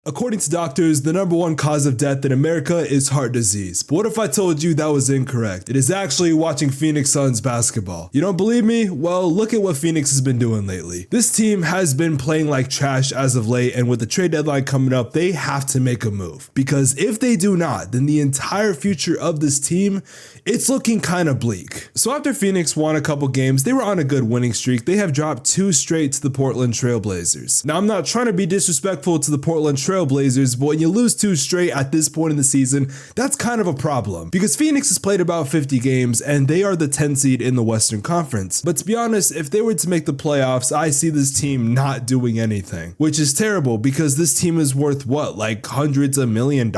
According to doctors, the #1 cause of death in America is heart disease. But what if I told you that was incorrect? It is actually watching Phoenix Suns basketball. You don't believe me? Well, look at what Phoenix has been doing lately. This team has been playing like trash as of late, and with the trade deadline coming up, they have to make a move. Because if they do not, then the entire future of this team, it's looking kind of bleak. So after Phoenix won a couple games, they were on a good winning streak. They have dropped 2 straight to the Portland Trail Blazers. Now, I'm not trying to be disrespectful to the Portland Trail Blazers, but when you lose 2 straight at this point in the season, that's kind of a problem. Because Phoenix has played about 50 games, and they are the 10 seed in the Western Conference. But to be honest, if they were to make the playoffs, I see this team not doing anything. Which is terrible, because this team is worth what, like hundreds of $1 million?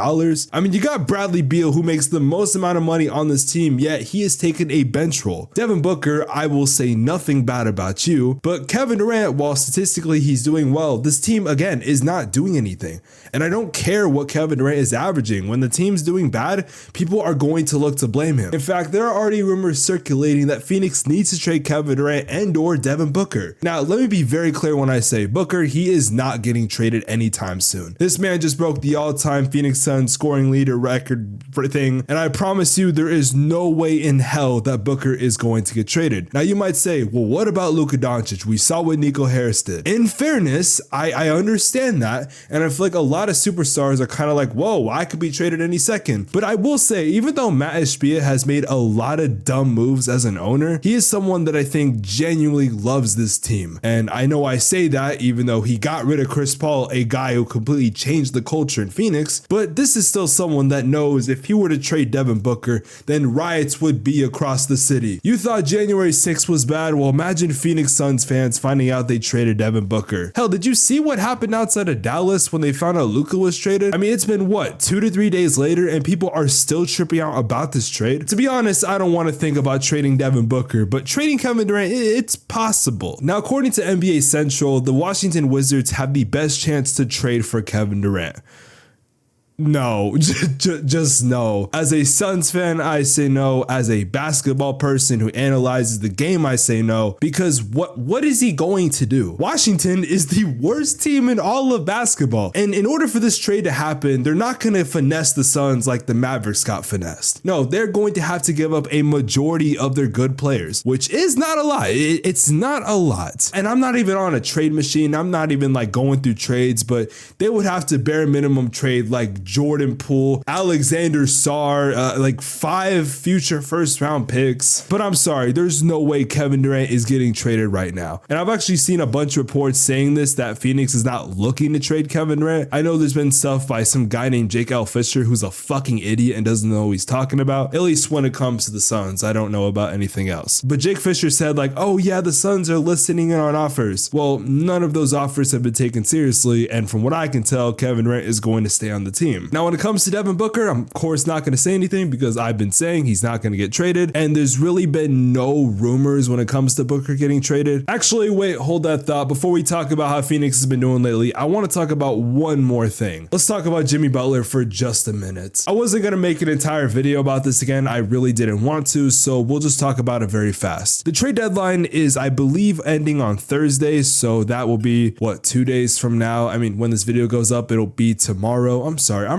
I mean, you got Bradley Beal, who makes the most amount of money on this team, yet he has taken a bench role. Devin Booker, I will say nothing bad about you, but Kevin Durant, while statistically he's doing well, this team, again, is not doing anything. And I don't care what Kevin Durant is averaging. When the team's doing bad, people are going to look to blame him. In fact, there are already rumors circulating that Phoenix needs to trade Kevin Durant and or Devin Booker. Now, let me be very clear when I say Booker, he is not getting traded anytime soon. This man just broke the all-time Phoenix Suns scoring leader record thing, and I promise you there is no way in hell that Booker is going to get traded. Now, you might say, well, what about Luka Doncic? We saw what Nico Harris did. In fairness, I understand that, and I feel like a lot of superstars are kind of like, whoa, I could be traded any second. But I will say, even though Matt Ishbia has made a lot of dumb moves as an owner, he is someone that I think genuinely loves this team. And I know I say that even though he got rid of Chris Paul, a guy who completely changed the culture in Phoenix, but this is still someone that knows if he were to trade Devin Booker, then riots would be across the city. You thought January 6th was bad? Well, imagine Phoenix Suns fans finding out they traded Devin Booker. Hell, did you see what happened outside of Dallas when they found out Luka was traded? I mean, it's been what, 2 to 3 days later, and people are still tripping out about this trade? To be honest, I don't want to think about trading Devin Booker, but trading Kevin Durant, it's possible. Now, according to NBA Central, the Washington Wizards have the best chance to trade for Kevin Durant. No, just no. As a Suns fan, I say no. As a basketball person who analyzes the game, I say no. Because what is he going to do? Washington is the worst team in all of basketball. And in order for this trade to happen, they're not going to finesse the Suns like the Mavericks got finessed. No, they're going to have to give up a majority of their good players, which is not a lot. It's not a lot. And I'm not even on a trade machine. I'm not even like going through trades, but they would have to bare minimum trade like Jordan Poole, Alexander Sarr, like 5 future first round picks. But I'm sorry, there's no way Kevin Durant is getting traded right now. And I've actually seen a bunch of reports saying this, that Phoenix is not looking to trade Kevin Durant. I know there's been stuff by some guy named Jake L. Fisher who's a fucking idiot and doesn't know what he's talking about. At least when it comes to the Suns, I don't know about anything else. But Jake Fisher said like, oh yeah, the Suns are listening in on offers. Well, none of those offers have been taken seriously. And from what I can tell, Kevin Durant is going to stay on the team. Now, when it comes to Devin Booker, I'm of course not going to say anything because I've been saying he's not going to get traded, and there's really been no rumors when it comes to Booker getting traded. Actually, wait, hold that thought. Before we talk about how Phoenix has been doing lately, I want to talk about one more thing. Let's talk about Jimmy Butler for just a minute. I wasn't going to make an entire video about this again. I really didn't want to, so we'll just talk about it very fast. The trade deadline is, I believe, ending on Thursday, so that will be, what, 2 days from now? I mean, when this video goes up, it'll be tomorrow. I'm sorry,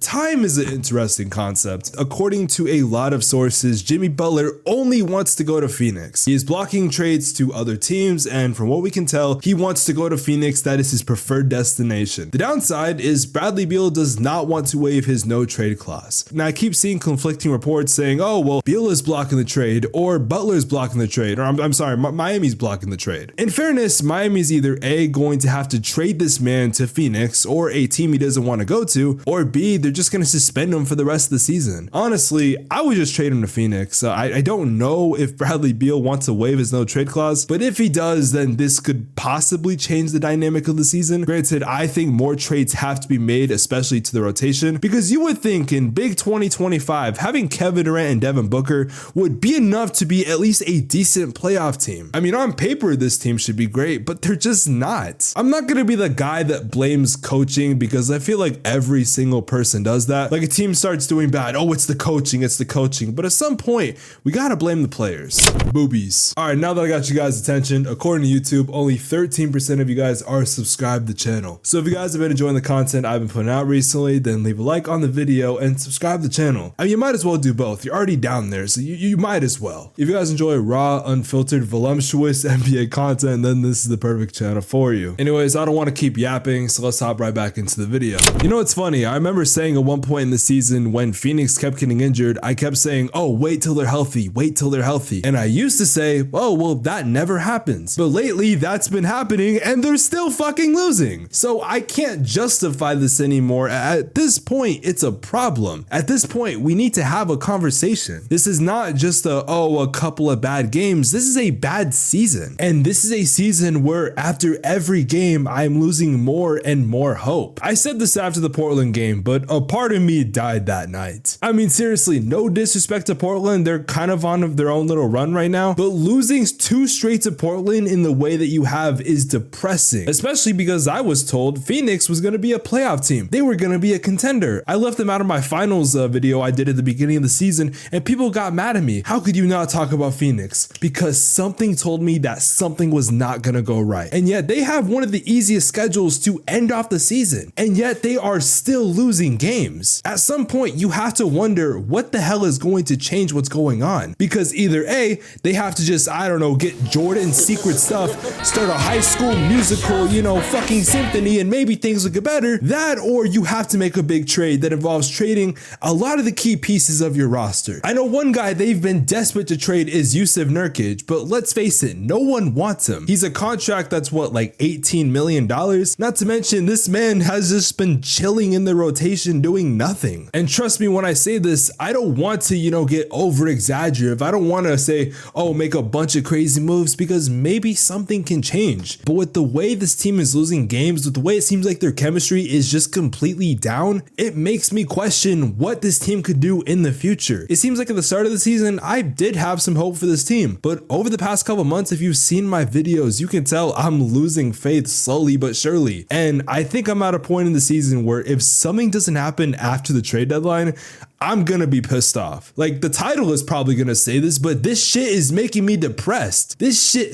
time is an interesting concept. According to a lot of sources, Jimmy Butler only wants to go to Phoenix. He is blocking trades to other teams, and from what we can tell, he wants to go to Phoenix. That is his preferred destination. The downside is Bradley Beal does not want to waive his no trade clause. Now, I keep seeing conflicting reports saying, oh, well, Beal is blocking the trade, or Butler's blocking the trade, or I'm sorry, Miami's blocking the trade. In fairness, Miami's either A, going to have to trade this man to Phoenix, or a team he doesn't want to go to, or B, they're just going to suspend him for the rest of the season. Honestly, I would just trade him to Phoenix. I don't know if Bradley Beal wants to waive his no trade clause, but if he does, then this could possibly change the dynamic of the season. Granted, I think more trades have to be made, especially to the rotation, because you would think in big 2025, having Kevin Durant and Devin Booker would be enough to be at least a decent playoff team. I mean, on paper, this team should be great, but they're just not. I'm not going to be the guy that blames coaching because I feel like every every single person does that. Like a team starts doing bad. Oh, it's the coaching. It's the coaching. But at some point, we got to blame the players. Boobies. All right, now that I got you guys' attention, according to YouTube, only 13% of you guys are subscribed to the channel. So if you guys have been enjoying the content I've been putting out recently, then leave a like on the video and subscribe to the channel. I mean, you might as well do both. You're already down there, so you might as well. If you guys enjoy raw, unfiltered, voluptuous NBA content, then this is the perfect channel for you. Anyways, I don't want to keep yapping, so let's hop right back into the video. You know what's funny? I remember saying at one point in the season when Phoenix kept getting injured, I kept saying, oh, wait till they're healthy, wait till they're healthy. And I used to say, oh, well, that never happens. But lately, that's been happening and they're still fucking losing. So I can't justify this anymore. At this point, it's a problem. At this point, we need to have a conversation. This is not just a couple of bad games. This is a bad season. And this is a season where after every game, I'm losing more and more hope. I said this after the Portland game, but a part of me died that night. I mean, seriously, no disrespect to Portland. They're kind of on their own little run right now, but losing 2 straight to Portland in the way that you have is depressing, especially because I was told Phoenix was going to be a playoff team. They were going to be a contender. I left them out of my finals video I did at the beginning of the season, and people got mad at me. How could you not talk about Phoenix? Because something told me that something was not going to go right. And yet they have one of the easiest schedules to end off the season, and yet they are still losing games. At some point, you have to wonder what the hell is going to change what's going on, because either A, they have to just, I don't know, get Jordan's secret stuff, start a high school musical, fucking symphony, and maybe things will get better. That, or you have to make a big trade that involves trading a lot of the key pieces of your roster. I know one guy they've been desperate to trade is Jusuf Nurkic, but let's face it, no one wants him. He's a contract that's what, like $18 million? Not to mention, this man has just been chilling in the rotation doing nothing. And trust me when I say this, I don't want to, get over exaggerative. I don't want to say, oh, make a bunch of crazy moves, because maybe something can change. But with the way this team is losing games, with the way it seems like their chemistry is just completely down, it makes me question what this team could do in the future. It seems like at the start of the season, I did have some hope for this team, but over the past couple months, if you've seen my videos, you can tell I'm losing faith slowly but surely. And I think I'm at a point in the season where if something doesn't happen after the trade deadline, I'm gonna be pissed off. Like, the title is probably gonna say this, but this shit is making me depressed. This shit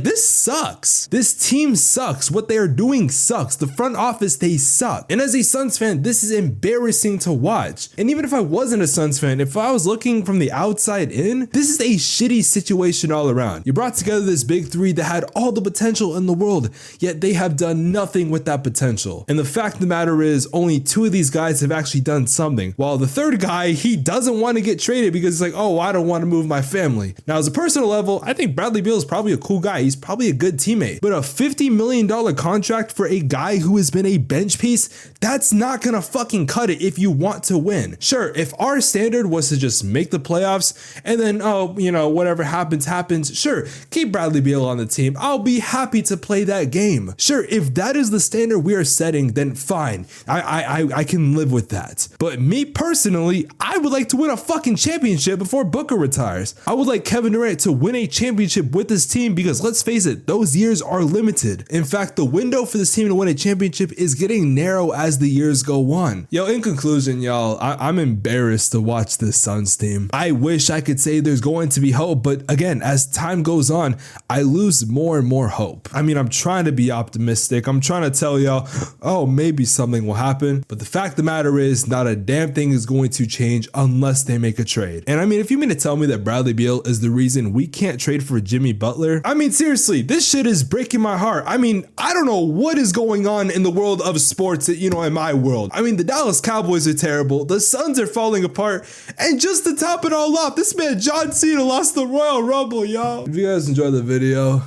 this sucks. This team sucks. What they are doing sucks. The front office, they suck. And as a Suns fan, this is embarrassing to watch. And even if I wasn't a Suns fan, if I was looking from the outside in, this is a shitty situation all around. You brought together this big three that had all the potential in the world, yet they have done nothing with that potential. And the fact of the matter is, only 2 of these guys have actually done something, while the third guy, he doesn't want to get traded because he's like, oh, I don't want to move my family. Now, as a personal level, I think Bradley Beal is probably a cool guy. He's probably a good teammate, but a $50 million contract for a guy who has been a bench piece, that's not gonna fucking cut it if you want to win. Sure, if our standard was to just make the playoffs and then, whatever happens, sure, keep Bradley Beal on the team. I'll be happy to play that game. Sure, if that is the standard we are setting, then fine. I can live with that. But me personally, I would like to win a fucking championship before Booker retires. I would like Kevin Durant to win a championship with this team, because let's face it, those years are limited. In fact, the window for this team to win a championship is getting narrow as the years go on. Yo, in conclusion, y'all, I'm embarrassed to watch this Suns team. I wish I could say there's going to be hope, but again, as time goes on, I lose more and more hope. I mean, I'm trying to be optimistic. I'm trying to tell y'all, oh, maybe something will happen. But the fact of the matter is, not a damn thing is going to change unless they make a trade. And I mean, if you mean to tell me that Bradley Beal is the reason we can't trade for Jimmy Butler, I mean, seriously, this shit is breaking my heart. I mean, I don't know what is going on in the world of sports, in my world. I mean, the Dallas Cowboys are terrible. The Suns are falling apart. And just to top it all off, this man John Cena lost the Royal Rumble, y'all. If you guys enjoyed the video,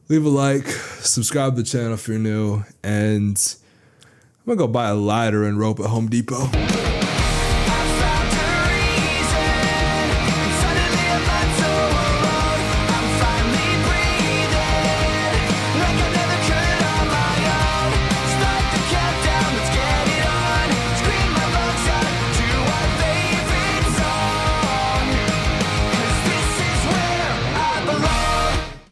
leave a like, subscribe to the channel if you're new, and I'm gonna go buy a lighter and rope at Home Depot.